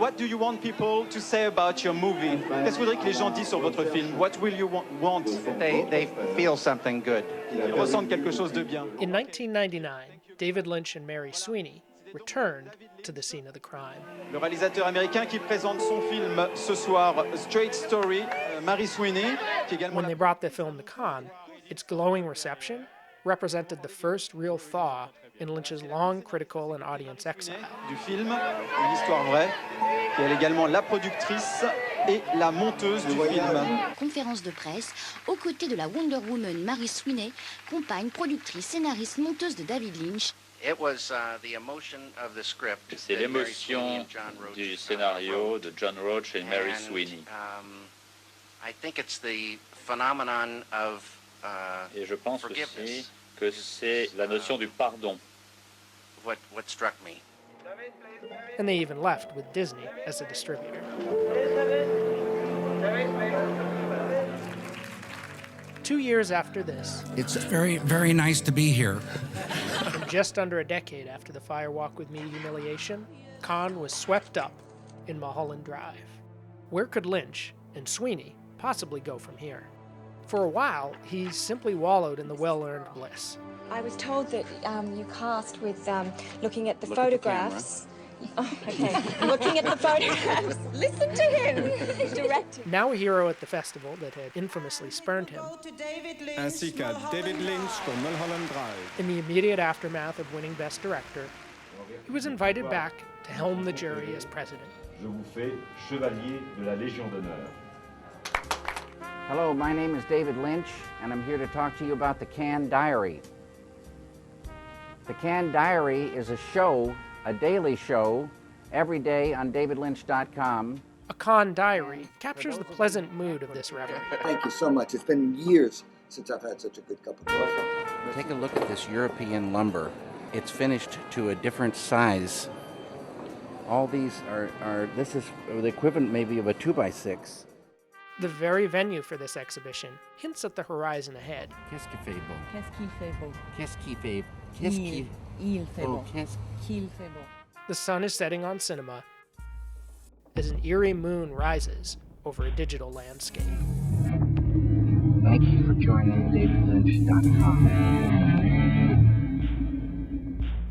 what do you want people to say about your movie? Qu'est-ce que vous voudriez que les gens disent sur votre film? What will you want? They feel something good. Ils ressentent quelque chose de bien. In 1999, David Lynch and Mary Sweeney returned to the scene of the crime. Le réalisateur américain qui présente son film ce soir, Straight Story, Mary Sweeney, qui également... When they brought the film to Cannes, its glowing reception represented the first real thaw in Lynch's long critical and audience exile. Du film, une histoire vraie, qui est également la productrice et la monteuse du film. Conférence de presse aux côtés de la Wonder Woman Mary Sweeney, compagne, productrice, scénariste, monteuse de David Lynch. C'est l'émotion du scénario de John Roach et Mary Sweeney. Et je pense aussi que c'est la notion du pardon. And they even left with Disney as a distributor. 2 years after this, it's very, very nice to be here. And just under a decade after the Fire Walk with Me humiliation, Cannes was swept up in Mulholland Drive. Where could Lynch and Sweeney possibly go from here? For a while, he simply wallowed in the well-earned bliss. I was told that you cast with looking at the photographs. Okay, looking at the photographs. Listen to him. Directing. Now a hero at the festival that had infamously spurned him. Ainsi qu'à David Lynch pour Mulholland Drive. In the immediate aftermath of winning Best Director, he was invited back to helm the jury as president. Je vous fais chevalier de la Légion d'honneur. Hello, my name is David Lynch, and I'm here to talk to you about the Cannes Diary. The Cannes Diary is a show, a daily show, every day on davidlynch.com. A Cannes Diary captures the pleasant mood of this reverie. Thank you so much. It's been years since I've had such a good cup of coffee. Take a look at this European lumber. It's finished to a different size. All these this is the equivalent maybe of a 2x6. The very venue for this exhibition hints at the horizon ahead. Qu'est-ce qui fait beau? Qu'est-ce qui fait beau? Qu'est-ce qui fait? Qu'est-ce qui... Il fait beau. Qu'il fait beau. The sun is setting on cinema as an eerie moon rises over a digital landscape. Thank you for joining davidlynch.com.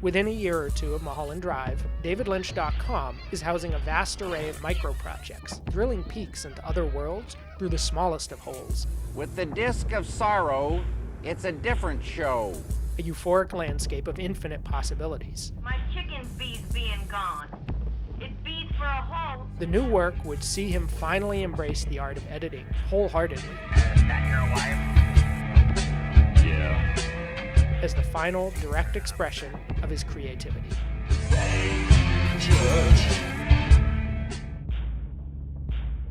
Within a year or two of Mulholland Drive, davidlynch.com is housing a vast array of micro-projects, thrilling peeks into other worlds through the smallest of holes. With the Disc of Sorrow, it's a different show. A euphoric landscape of infinite possibilities. My chicken feed's being gone. It feeds for a whole... The new work would see him finally embrace the art of editing wholeheartedly. Is that your wife? Yeah. As the final direct expression of his creativity.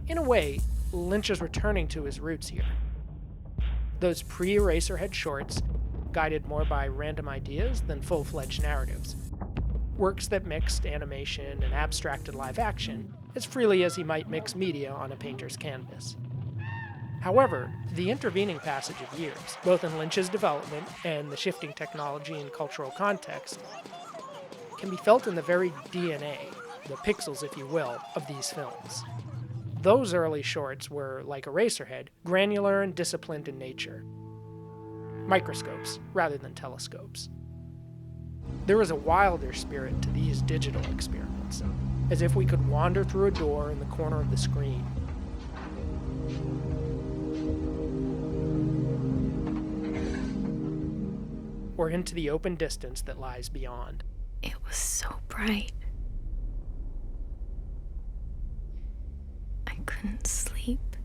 In a way, Lynch is returning to his roots here. Those pre-Eraserhead shorts, guided more by random ideas than full-fledged narratives. Works that mixed animation and abstracted live action as freely as he might mix media on a painter's canvas. However, the intervening passage of years, both in Lynch's development and the shifting technology and cultural context, can be felt in the very DNA, the pixels, if you will, of these films. Those early shorts were, like Eraserhead, granular and disciplined in nature. Microscopes rather than telescopes. There was a wilder spirit to these digital experiments, as if we could wander through a door in the corner of the screen. Or into the open distance that lies beyond. It was so bright. I couldn't sleep.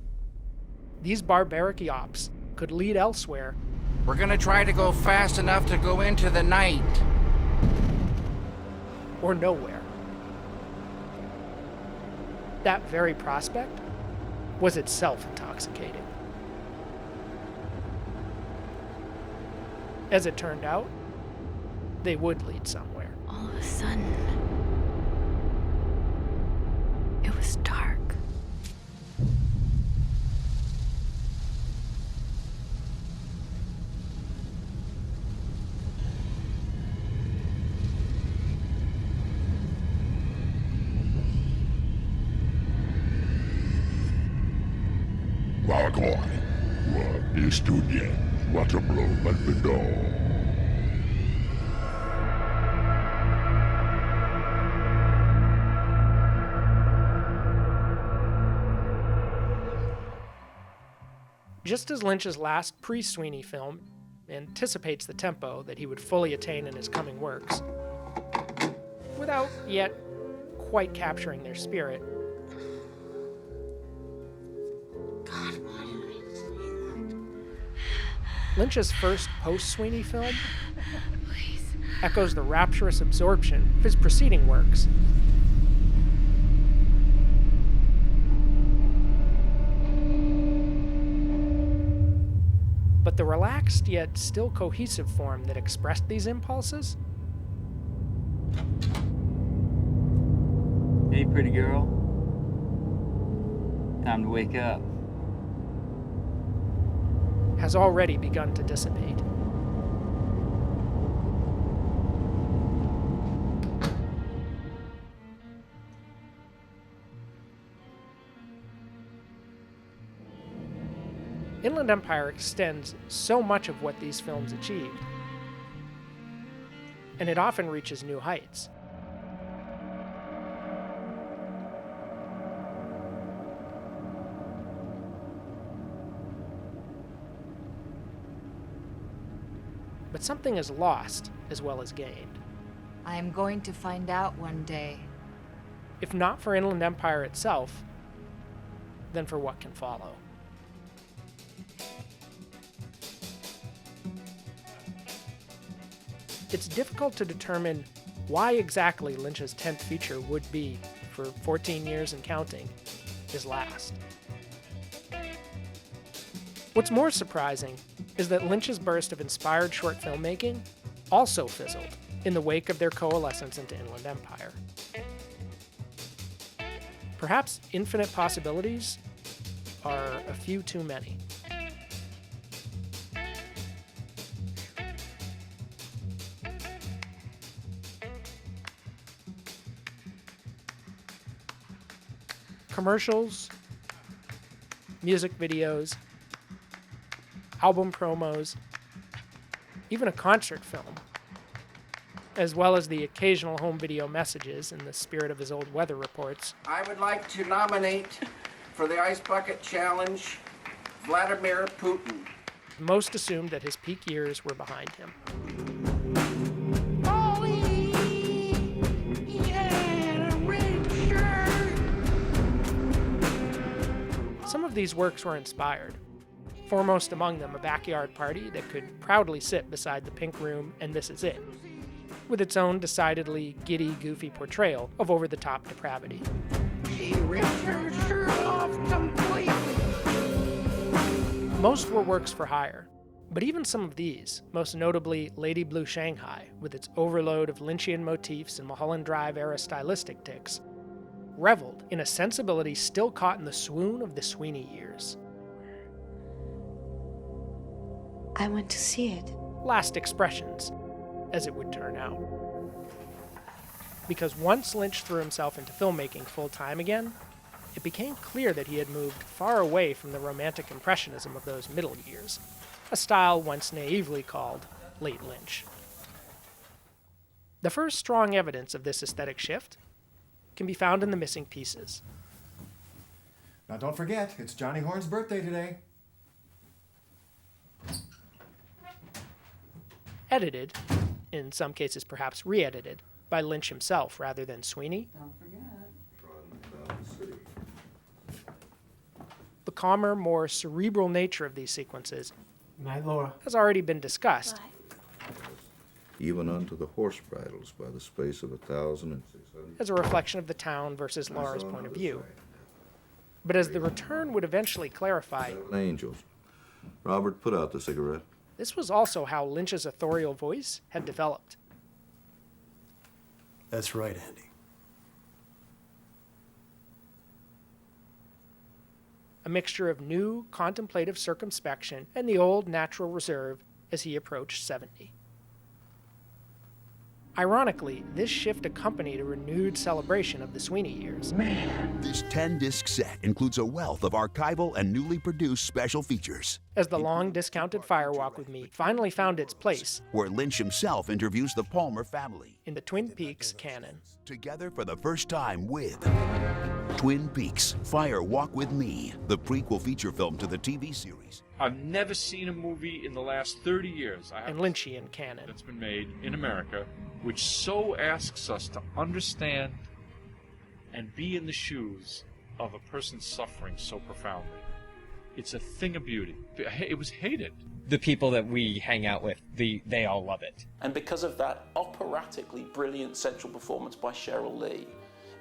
These barbaric yaps could lead elsewhere. We're gonna try to go fast enough to go into the night. Or nowhere. That very prospect was itself intoxicating. As it turned out, they would lead somewhere. All of a sudden, it was dark. McCoy. Estudien Waterblue Belvedere. Just as Lynch's last pre-Sweeney film anticipates the tempo that he would fully attain in his coming works, without yet quite capturing their spirit, God, why did I say that? Lynch's first post-Sweeney film echoes the rapturous absorption of his preceding works. But the relaxed yet still cohesive form that expressed these impulses? Hey, pretty girl. Time to wake up. Has already begun to dissipate. Inland Empire extends so much of what these films achieved, and it often reaches new heights. But something is lost as well as gained. I am going to find out one day. If not for Inland Empire itself, then for what can follow. It's difficult to determine why exactly Lynch's 10th feature would be, for 14 years and counting, his last. What's more surprising is that Lynch's burst of inspired short filmmaking also fizzled in the wake of their coalescence into Inland Empire. Perhaps infinite possibilities are a few too many. Commercials, music videos, album promos, even a concert film, as well as the occasional home video messages in the spirit of his old weather reports. I would like to nominate for the Ice Bucket Challenge Vladimir Putin. Most assumed that his peak years were behind him. Some of these works were inspired, foremost among them a backyard party that could proudly sit beside the Pink Room and This Is It, with its own decidedly giddy, goofy portrayal of over-the-top depravity. Most were works for hire, but even some of these, most notably Lady Blue Shanghai, with its overload of Lynchian motifs and Mulholland Drive-era stylistic tics, reveled in a sensibility still caught in the swoon of the Sweeney years. I want to see it. Last expressions, as it would turn out. Because once Lynch threw himself into filmmaking full-time again, it became clear that he had moved far away from the romantic impressionism of those middle years, a style once naively called late Lynch. The first strong evidence of this aesthetic shift can be found in the missing pieces. Now don't forget, it's Johnny Horn's birthday today. Edited, in some cases perhaps re-edited, by Lynch himself rather than Sweeney. Don't forget. The calmer, more cerebral nature of these sequences has already been discussed. Even unto the horse bridles by the space of 1,600. As a reflection of the town versus Laura's point of view. But as the return would eventually clarify, Angels. Robert, put out the cigarette. This was also how Lynch's authorial voice had developed. That's right, Andy. A mixture of new contemplative circumspection and the old natural reserve as he approached 70. Ironically, this shift accompanied a renewed celebration of the Sweeney years. This 10-disc set includes a wealth of archival and newly produced special features. As the long-discounted Fire Walk with Me finally found its place, where Lynch himself interviews the Palmer family in the Twin Peaks canon. Together for the first time with Twin Peaks, Fire Walk with Me, the prequel feature film to the TV series. I've never seen a movie in the last 30 years and Lynchian canon that's been made in America which so asks us to understand and be in the shoes of a person suffering so profoundly. It's a thing of beauty. It was hated. The people that we hang out with, they all love it. And because of that operatically brilliant central performance by Cheryl Lee,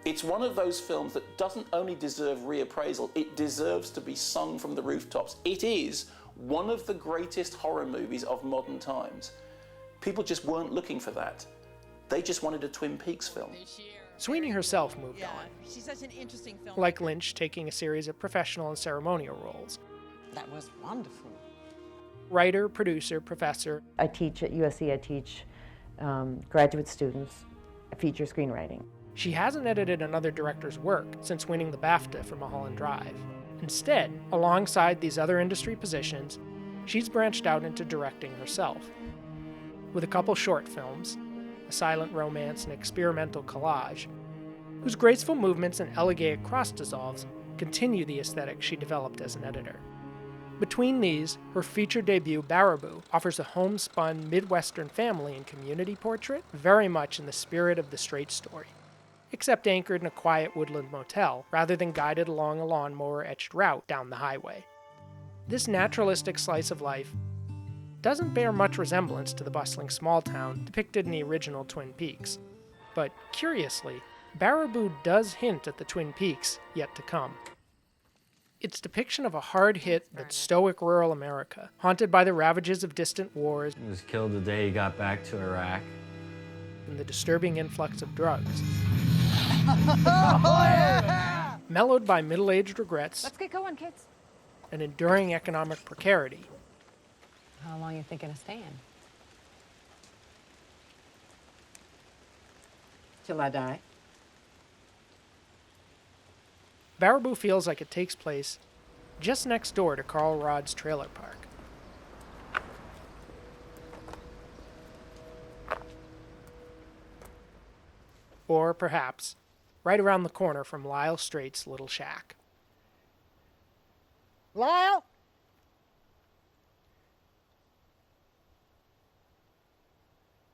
it's one of those films that doesn't only deserve reappraisal, it deserves to be sung from the rooftops. It is one of the greatest horror movies of modern times. People just weren't looking for that. They just wanted a Twin Peaks film. Sweeney herself moved on. She's such an interesting film. Like Lynch, taking a series of professional and ceremonial roles. That was wonderful. Writer, producer, professor. I teach at USC. I teach graduate students feature screenwriting. She hasn't edited another director's work since winning the BAFTA for Mulholland Drive. Instead, alongside these other industry positions, she's branched out into directing herself. With a couple short films, a silent romance and experimental collage, whose graceful movements and elegant cross dissolves continue the aesthetic she developed as an editor. Between these, her feature debut, Baraboo, offers a homespun Midwestern family and community portrait very much in the spirit of the straight story, except anchored in a quiet woodland motel rather than guided along a lawnmower-etched route down the highway. This naturalistic slice of life doesn't bear much resemblance to the bustling small town depicted in the original Twin Peaks. But curiously, Baraboo does hint at the Twin Peaks yet to come. Its depiction of a hard-hit but stoic rural America, haunted by the ravages of distant wars. He was killed the day he got back to Iraq. And the disturbing influx of drugs. Oh, yeah! Mellowed by middle-aged regrets. Let's get going, kids. And enduring economic precarity. How long you think it'll stand? Till I die. Baraboo feels like it takes place just next door to Carl Rodd's trailer park. Or perhaps right around the corner from Lyle Straight's little shack. Lyle?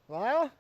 Lyle?